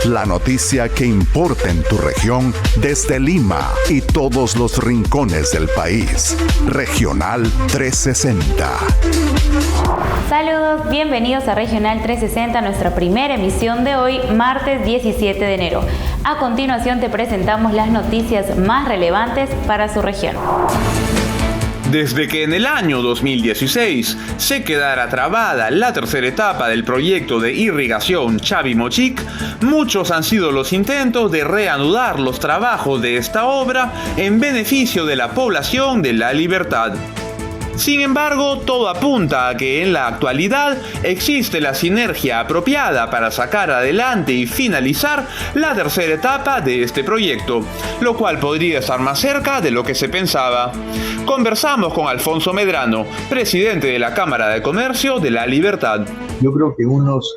La noticia que importa en tu región desde Lima y todos los rincones del país. Regional 360. Saludos, bienvenidos a Regional 360, nuestra primera emisión de hoy, martes 17 de enero. A continuación te presentamos las noticias más relevantes para su región. Desde que en el año 2016 se quedara trabada la tercera etapa del proyecto de irrigación Chavimochic, muchos han sido los intentos de reanudar los trabajos de esta obra en beneficio de la población de La Libertad. Sin embargo, todo apunta a que en la actualidad existe la sinergia apropiada para sacar adelante y finalizar la tercera etapa de este proyecto, lo cual podría estar más cerca de lo que se pensaba. Conversamos con Alfonso Medrano, presidente de la Cámara de Comercio de La Libertad. Yo creo que unos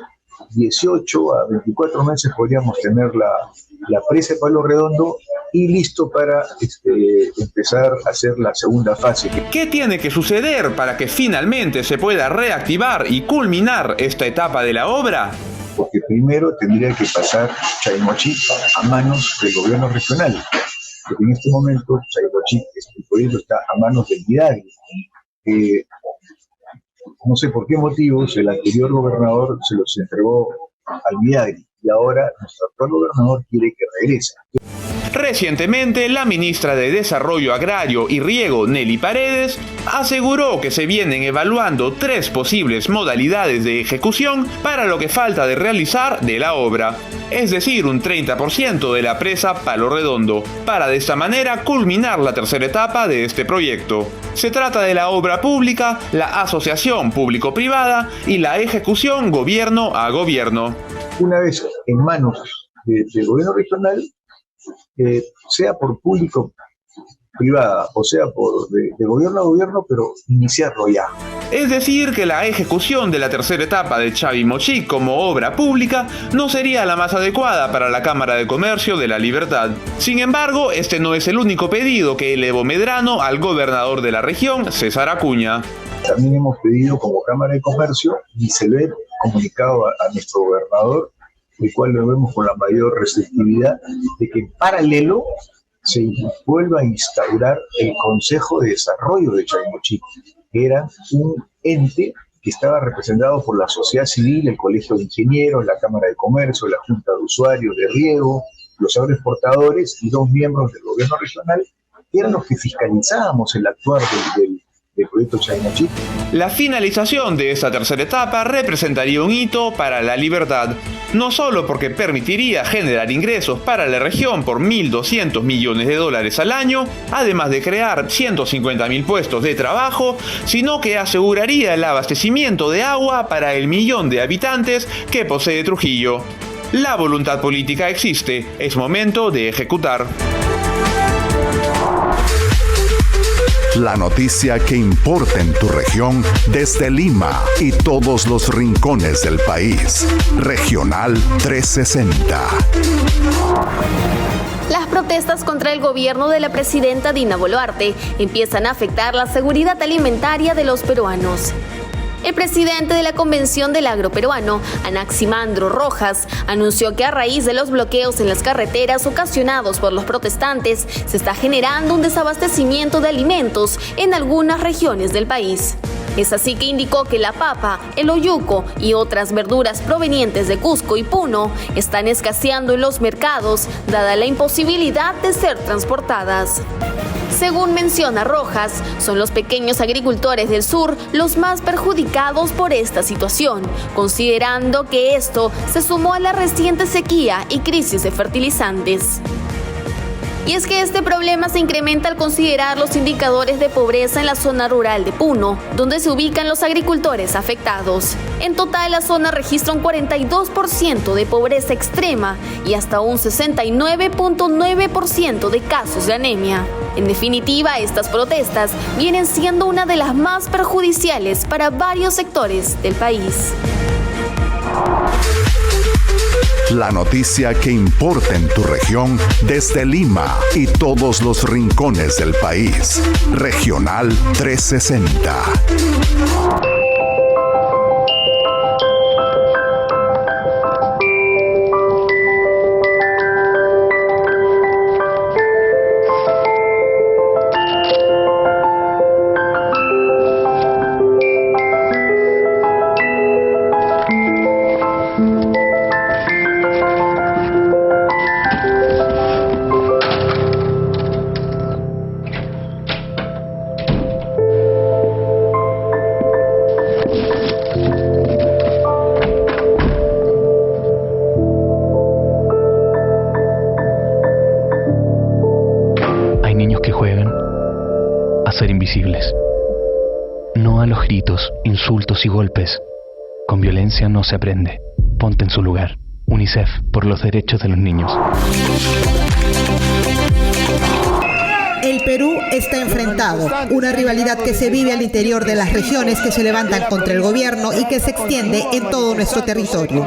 18 a 24 meses podríamos tener la presa de Palo Redondo y listo para empezar a hacer la segunda fase. ¿Qué tiene que suceder para que finalmente se pueda reactivar y culminar esta etapa de la obra? Porque primero tendría que pasar Chavimochic a manos del gobierno regional, porque en este momento Chavimochic, el proyecto está a manos del Midagri. No sé por qué motivos el anterior gobernador se los entregó al Midagri y ahora nuestro actual gobernador quiere que regrese. Recientemente, la ministra de Desarrollo Agrario y Riego, Nelly Paredes, aseguró que se vienen evaluando 3 posibles modalidades de ejecución para lo que falta de realizar de la obra, es decir, un 30% de la presa Palo Redondo, para de esta manera culminar la tercera etapa de este proyecto. Se trata de la obra pública, la asociación público-privada y la ejecución gobierno a gobierno. Una vez en manos del gobierno regional, sea por público-privada o sea de gobierno a gobierno, pero iniciarlo ya. Es decir, que la ejecución de la tercera etapa de Chavimochic como obra pública no sería la más adecuada para la Cámara de Comercio de La Libertad. Sin embargo, este no es el único pedido que elevó Medrano al gobernador de la región, César Acuña. También hemos pedido como Cámara de Comercio, y se lo he comunicado a nuestro gobernador, el cual lo vemos con la mayor receptividad, de que en paralelo se vuelva a instaurar el Consejo de Desarrollo de Chavimochic, que era un ente que estaba representado por la sociedad civil, el Colegio de Ingenieros, la Cámara de Comercio, la Junta de Usuarios de Riego, los agroexportadores y 2 miembros del gobierno regional, que eran los que fiscalizábamos el actuar del proyecto Chavimochic. La finalización de esta tercera etapa representaría un hito para La Libertad, no solo porque permitiría generar ingresos para la región por $1.200 millones al año, además de crear 150.000 puestos de trabajo, sino que aseguraría el abastecimiento de agua para el 1.000.000 de habitantes que posee Trujillo. La voluntad política existe, es momento de ejecutar. La noticia que importa en tu región desde Lima y todos los rincones del país. Regional 360. Las protestas contra el gobierno de la presidenta Dina Boluarte empiezan a afectar la seguridad alimentaria de los peruanos. El presidente de la Convención del Agro Peruano, Anaximandro Rojas, anunció que a raíz de los bloqueos en las carreteras ocasionados por los protestantes, se está generando un desabastecimiento de alimentos en algunas regiones del país. Es así que indicó que la papa, el oyuco y otras verduras provenientes de Cusco y Puno están escaseando en los mercados, dada la imposibilidad de ser transportadas. Según menciona Rojas, son los pequeños agricultores del sur los más perjudicados por esta situación, considerando que esto se sumó a la reciente sequía y crisis de fertilizantes. Y es que este problema se incrementa al considerar los indicadores de pobreza en la zona rural de Puno, donde se ubican los agricultores afectados. En total, la zona registra un 42% de pobreza extrema y hasta un 69.9% de casos de anemia. En definitiva, estas protestas vienen siendo una de las más perjudiciales para varios sectores del país. La noticia que importa en tu región desde Lima y todos los rincones del país. Regional 360. invisibles. No a los gritos, insultos y golpes. Con violencia no se aprende. Ponte en su lugar. UNICEF, por los derechos de los niños. El Perú está enfrentado, una rivalidad que se vive al interior de las regiones que se levantan contra el gobierno y que se extiende en todo nuestro territorio.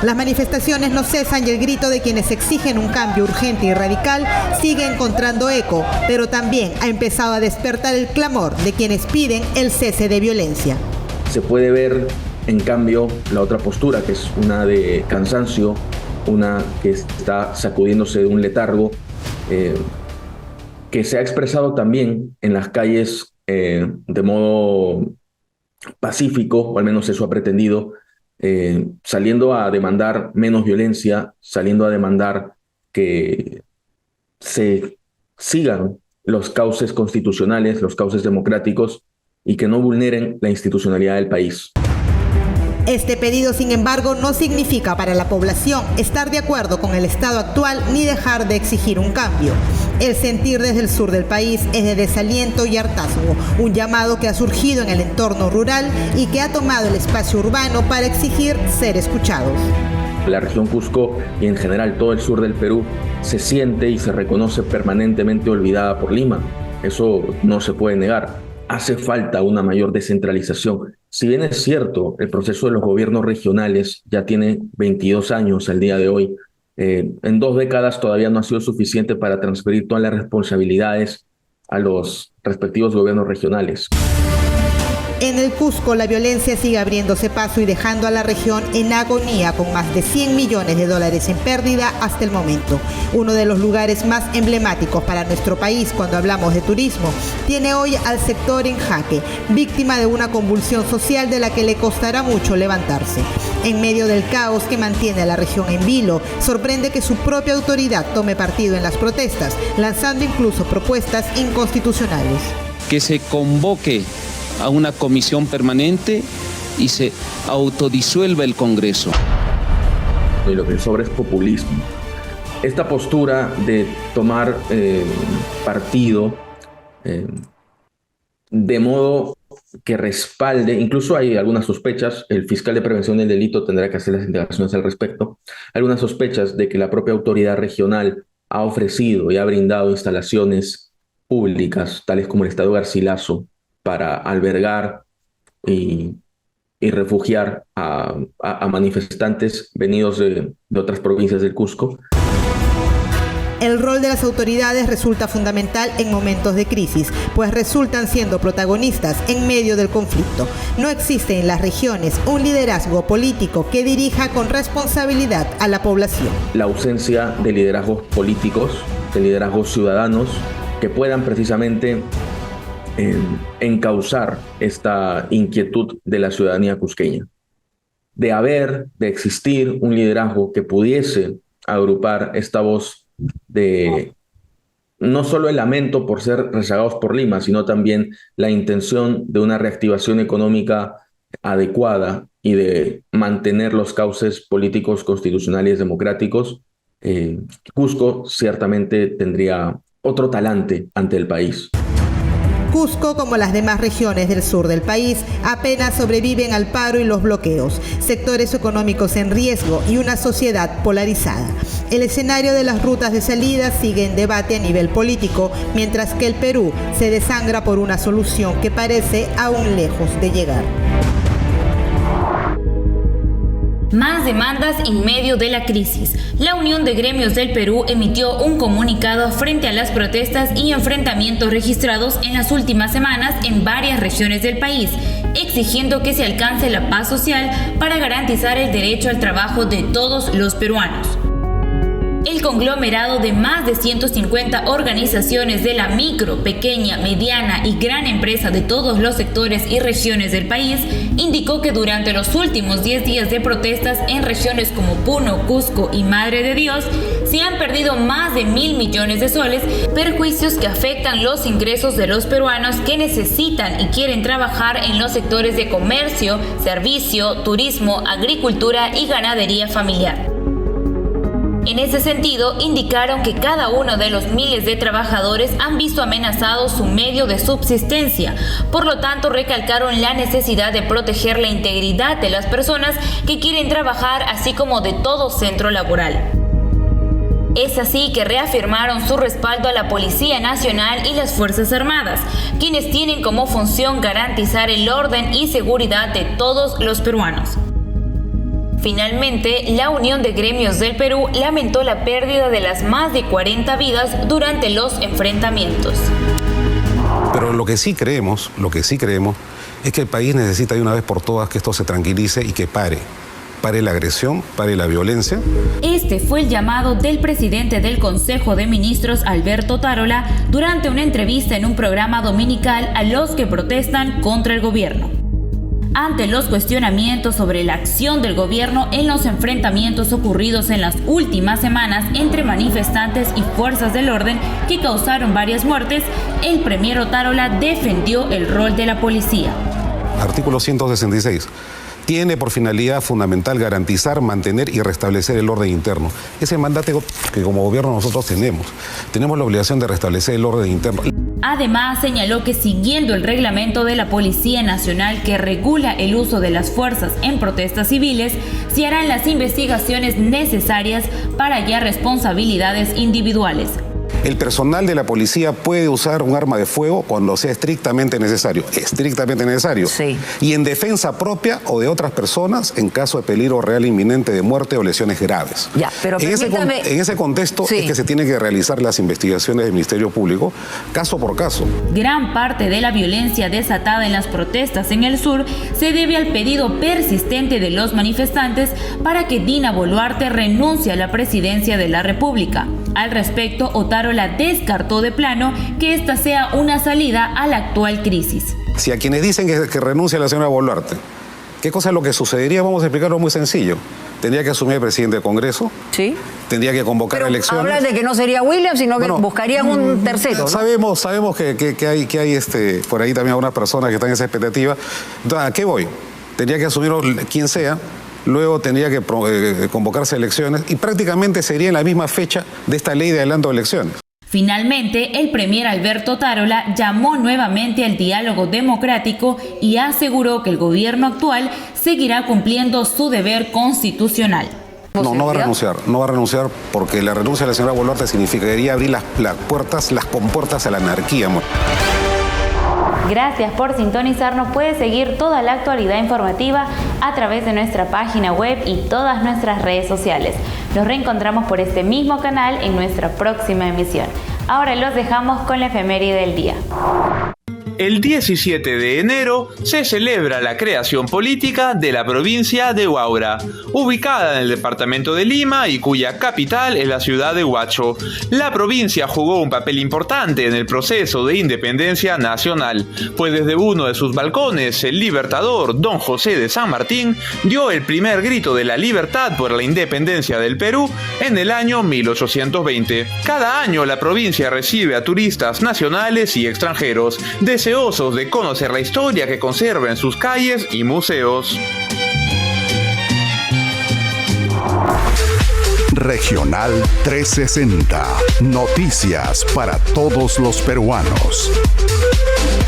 Las manifestaciones no cesan y el grito de quienes exigen un cambio urgente y radical sigue encontrando eco, pero también ha empezado a despertar el clamor de quienes piden el cese de violencia. Se puede ver, en cambio, la otra postura, que es una de cansancio, una que está sacudiéndose de un letargo, que se ha expresado también en las calles de modo pacífico, o al menos eso ha pretendido, saliendo a demandar menos violencia, saliendo a demandar que se sigan los cauces constitucionales, los cauces democráticos y que no vulneren la institucionalidad del país. Este pedido, sin embargo, no significa para la población estar de acuerdo con el estado actual ni dejar de exigir un cambio. El sentir desde el sur del país es de desaliento y hartazgo, un llamado que ha surgido en el entorno rural y que ha tomado el espacio urbano para exigir ser escuchados. La región Cusco y en general todo el sur del Perú se siente y se reconoce permanentemente olvidada por Lima. Eso no se puede negar. Hace falta una mayor descentralización. Si bien es cierto, el proceso de los gobiernos regionales ya tiene 22 años al día de hoy, en 2 décadas todavía no ha sido suficiente para transferir todas las responsabilidades a los respectivos gobiernos regionales. En el Cusco, la violencia sigue abriéndose paso y dejando a la región en agonía con más de $100 millones en pérdida hasta el momento. Uno de los lugares más emblemáticos para nuestro país cuando hablamos de turismo tiene hoy al sector en jaque, víctima de una convulsión social de la que le costará mucho levantarse. En medio del caos que mantiene a la región en vilo, sorprende que su propia autoridad tome partido en las protestas, lanzando incluso propuestas inconstitucionales. Que se convoque a una comisión permanente y se autodisuelva el Congreso. Y lo que sobra es populismo. Esta postura de tomar partido de modo que respalde, incluso hay algunas sospechas, el fiscal de prevención del delito tendrá que hacer las indagaciones al respecto, algunas sospechas de que la propia autoridad regional ha ofrecido y ha brindado instalaciones públicas, tales como el Estadio Garcilaso, para albergar y refugiar a manifestantes venidos de otras provincias del Cusco. El rol de las autoridades resulta fundamental en momentos de crisis, pues resultan siendo protagonistas en medio del conflicto. No existe en las regiones un liderazgo político que dirija con responsabilidad a la población. La ausencia de liderazgos políticos, de liderazgos ciudadanos, que puedan precisamente encauzar esta inquietud de la ciudadanía cusqueña. De existir un liderazgo que pudiese agrupar esta voz de no solo el lamento por ser rezagados por Lima, sino también la intención de una reactivación económica adecuada y de mantener los cauces políticos, constitucionales, democráticos, Cusco ciertamente tendría otro talante ante el país. Cusco, como las demás regiones del sur del país, apenas sobreviven al paro y los bloqueos, sectores económicos en riesgo y una sociedad polarizada. El escenario de las rutas de salida sigue en debate a nivel político, mientras que el Perú se desangra por una solución que parece aún lejos de llegar. Más demandas en medio de la crisis. La Unión de Gremios del Perú emitió un comunicado frente a las protestas y enfrentamientos registrados en las últimas semanas en varias regiones del país, exigiendo que se alcance la paz social para garantizar el derecho al trabajo de todos los peruanos. El conglomerado de más de 150 organizaciones de la micro, pequeña, mediana y gran empresa de todos los sectores y regiones del país indicó que durante los últimos 10 días de protestas en regiones como Puno, Cusco y Madre de Dios se han perdido más de 1.000 millones de soles, perjuicios que afectan los ingresos de los peruanos que necesitan y quieren trabajar en los sectores de comercio, servicio, turismo, agricultura y ganadería familiar. En ese sentido, indicaron que cada uno de los miles de trabajadores han visto amenazado su medio de subsistencia. Por lo tanto, recalcaron la necesidad de proteger la integridad de las personas que quieren trabajar, así como de todo centro laboral. Es así que reafirmaron su respaldo a la Policía Nacional y las Fuerzas Armadas, quienes tienen como función garantizar el orden y seguridad de todos los peruanos. Finalmente, la Unión de Gremios del Perú lamentó la pérdida de las más de 40 vidas durante los enfrentamientos. Pero lo que sí creemos es que el país necesita de una vez por todas que esto se tranquilice y que pare la agresión, pare la violencia. Este fue el llamado del presidente del Consejo de Ministros, Alberto Otárola, durante una entrevista en un programa dominical a los que protestan contra el gobierno. Ante los cuestionamientos sobre la acción del gobierno en los enfrentamientos ocurridos en las últimas semanas entre manifestantes y fuerzas del orden que causaron varias muertes, el premier Otárola defendió el rol de la policía. Artículo 166. Tiene por finalidad fundamental garantizar, mantener y restablecer el orden interno. Ese mandato que como gobierno nosotros tenemos. Tenemos la obligación de restablecer el orden interno. Además, señaló que siguiendo el reglamento de la Policía Nacional que regula el uso de las fuerzas en protestas civiles, se harán las investigaciones necesarias para hallar responsabilidades individuales. El personal de la policía puede usar un arma de fuego cuando sea estrictamente necesario. Estrictamente necesario. Sí. Y en defensa propia o de otras personas en caso de peligro real inminente de muerte o lesiones graves. Ya, pero en ese contexto es que se tienen que realizar las investigaciones del Ministerio Público, caso por caso. Gran parte de la violencia desatada en las protestas en el sur se debe al pedido persistente de los manifestantes para que Dina Boluarte renuncie a la presidencia de la República. Al respecto, Otárola descartó de plano que esta sea una salida a la actual crisis. Si a quienes dicen que renuncia la señora Boluarte, ¿qué cosa es lo que sucedería? Vamos a explicarlo muy sencillo. Tendría que asumir el presidente del Congreso. Sí. Tendría que convocar elecciones. Habla de que no sería William, sino que buscarían un tercero, ¿no? Sabemos que hay por ahí también algunas personas que están en esa expectativa. Entonces, ¿a qué voy? Tendría que asumir quien sea. Luego tendría que convocarse elecciones y prácticamente sería en la misma fecha de esta ley de adelanto de elecciones. Finalmente, el premier Alberto Otárola llamó nuevamente al diálogo democrático y aseguró que el gobierno actual seguirá cumpliendo su deber constitucional. No va a renunciar porque la renuncia de la señora Boluarte significaría abrir las compuertas a la anarquía. Gracias por sintonizarnos. Puedes seguir toda la actualidad informativa a través de nuestra página web y todas nuestras redes sociales. Nos reencontramos por este mismo canal en nuestra próxima emisión. Ahora los dejamos con la efeméride del día. El 17 de enero se celebra la creación política de la provincia de Huaura, ubicada en el departamento de Lima y cuya capital es la ciudad de Huacho. La provincia jugó un papel importante en el proceso de independencia nacional, pues desde uno de sus balcones el libertador Don José de San Martín dio el primer grito de la libertad por la independencia del Perú en el año 1820. Cada año la provincia recibe a turistas nacionales y extranjeros, deseosos de conocer la historia que conserva en sus calles y museos. Regional 360. Noticias para todos los peruanos.